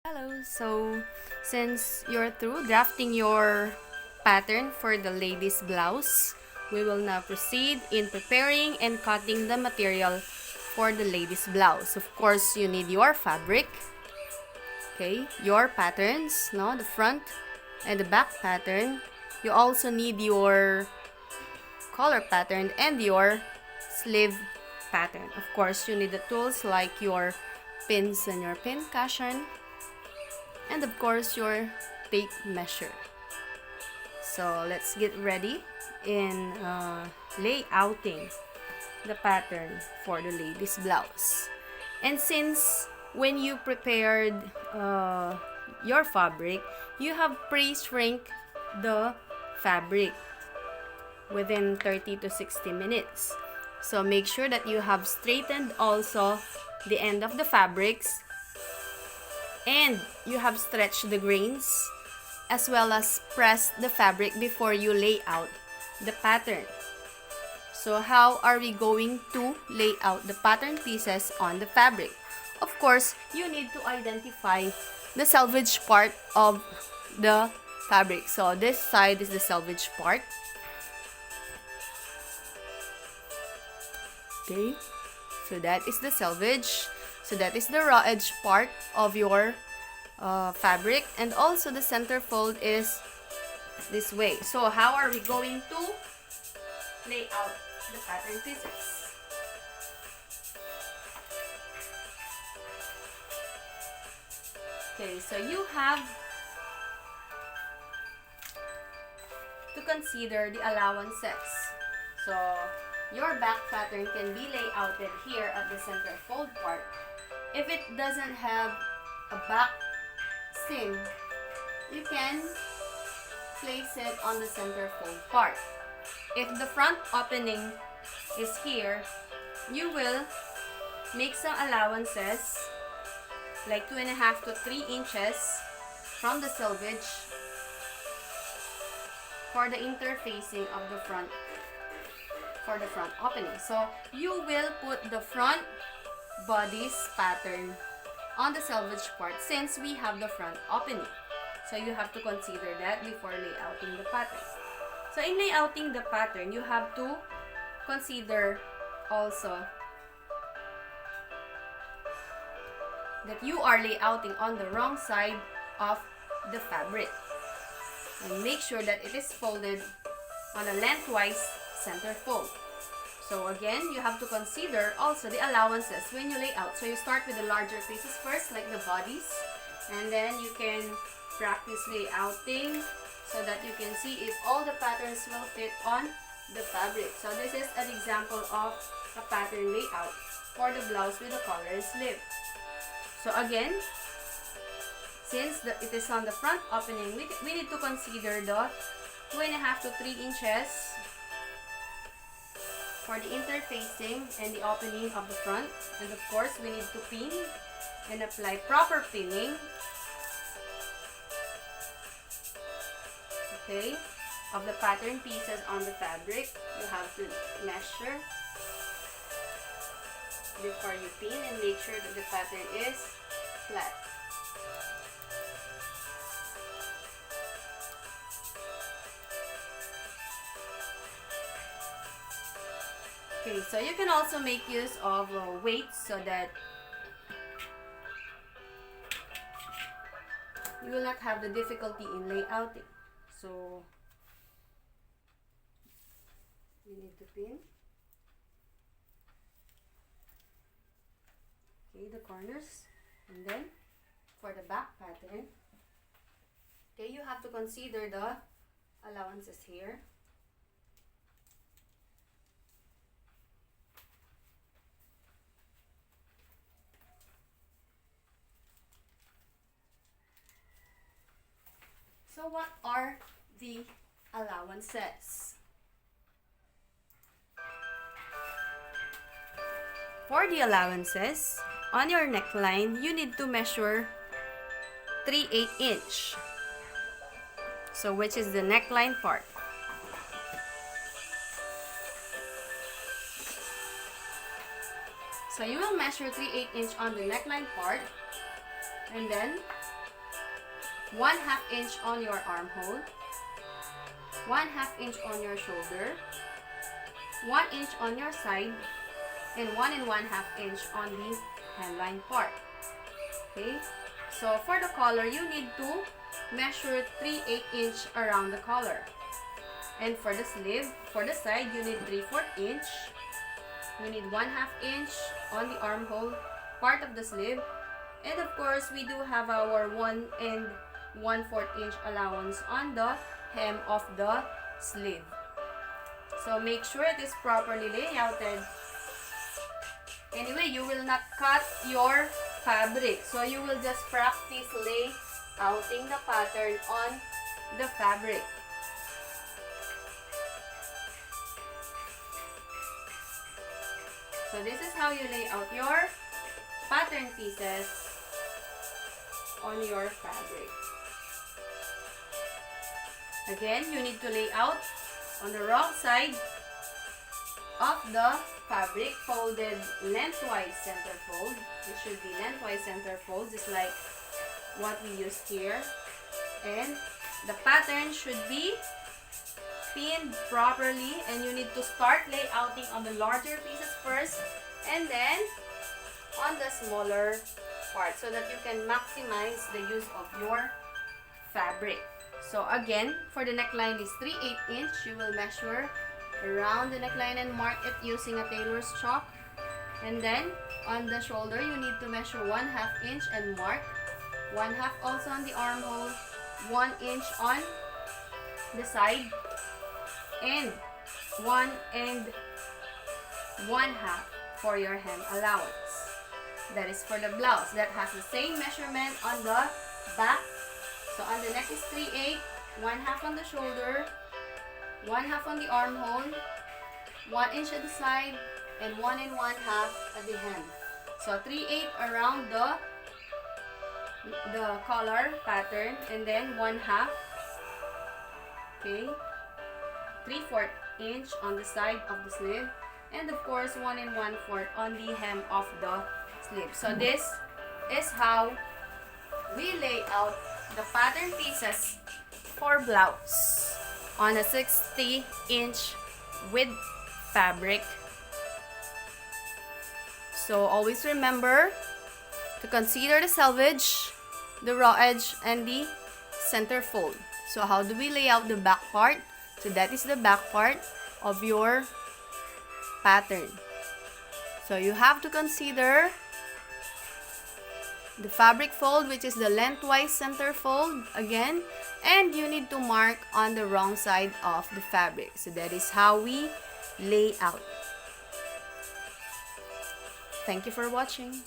Hello, so since you're through drafting your pattern for the lady's blouse, we will now proceed in preparing and cutting the material for the lady's blouse. Of course, you need your fabric, okay, your patterns, no, the front and the back pattern. You also need your collar pattern and your sleeve pattern. Of course, you need the tools like your pins and your pin cushion, and of course your tape measure. So let's get ready in layouting the pattern for the lady's blouse. And since when you prepared your fabric, you have pre-shrink the fabric within 30 to 60 minutes. So make sure that you have straightened also the end of the fabrics, and you have stretched the grains as well as pressed the fabric before you lay out the pattern. So how are we going to lay out the pattern pieces on the fabric? Of course, you need to identify the selvage part of the fabric. So this side is the selvage part. Okay, so that is the selvage. So that is the raw edge part of your fabric, and also the center fold is this way. So how are we going to lay out the pattern pieces? Okay, so you have to consider the allowances. So your back pattern can be laid outed here at the center fold part. If it doesn't have a back seam, you can place it on the center fold part. If the front opening is here, you will make some allowances like 2.5 to 3 inches from the selvage for the interfacing of the front, for the front opening. So you will put the front body's pattern on the selvage part since we have the front opening. So you have to consider that before layouting the pattern. So in layouting the pattern, you have to consider also that you are layouting on the wrong side of the fabric. And make sure that it is folded on a lengthwise center fold. So again, you have to consider also the allowances when you lay out. So you start with the larger pieces first, like the bodies, and then you can practice layouting so that you can see if all the patterns will fit on the fabric. So this is an example of a pattern layout for the blouse with the collar and sleeve. So again, since it is on the front opening, we need to consider the 2.5 to 3 inches for the interfacing and the opening of the front. And of course, we need to pin and apply proper pinning, okay, of the pattern pieces on the fabric. You have to measure before you pin and make sure that the pattern is flat. Okay, so you can also make use of weights so that you will not have the difficulty in layouting. So you need to pin, okay, the corners, and then for the back pattern, okay, you have to consider the allowances here. So what are the allowances? For the allowances, on your neckline, you need to measure 3/8 inch. So which is the neckline part. So you will measure 3/8 inch on the neckline part, and then 1/2 inch on your armhole, 1/2 inch on your shoulder, 1 inch on your side, and 1 and 1/2 inch on the hemline part. Okay, so for the collar, you need to measure 3/8 inch around the collar. And for the sleeve, for the side, you need 3/4 inch. You need 1/2 inch on the armhole, part of the sleeve. And of course, we do have our 1 and 1/4 inch allowance on the hem of the sleeve. So make sure it is properly layouted. Anyway, you will not cut your fabric. So you will just practice layouting the pattern on the fabric. So this is how you lay out your pattern pieces on your fabric. Again, you need to lay out on the wrong side of the fabric, folded lengthwise center fold. It should be lengthwise center fold, just like what we used here. And the pattern should be pinned properly, and you need to start layouting on the larger pieces first and then on the smaller part so that you can maximize the use of your fabric. So again, for the neckline is 3/8 inch. You will measure around the neckline and mark it using a tailor's chalk. And then on the shoulder, you need to measure 1/2 inch and mark 1/2 also on the armhole, 1 inch on the side, and 1 and 1/2 for your hem allowance. That is for the blouse. That has the same measurement on the back. So on the neck is 3/8, 1/2 on the shoulder, 1/2 on the armhole, 1 inch at the side, and 1 and 1/2 at the hem. So 3/8 around the collar pattern, and then 1/2. Okay. 3/4 inch on the side of the sleeve, and of course 1 and 1/4 on the hem of the sleeve. So this is how we lay out the pattern pieces for blouse on a 60 inch width fabric. So always remember to consider the selvage, the raw edge, and the center fold. So how do we lay out the back part? So that is the back part of your pattern. So you have to consider the fabric fold, which is the lengthwise center fold again, and you need to mark on the wrong side of the fabric. So that is how we lay out. Thank you for watching.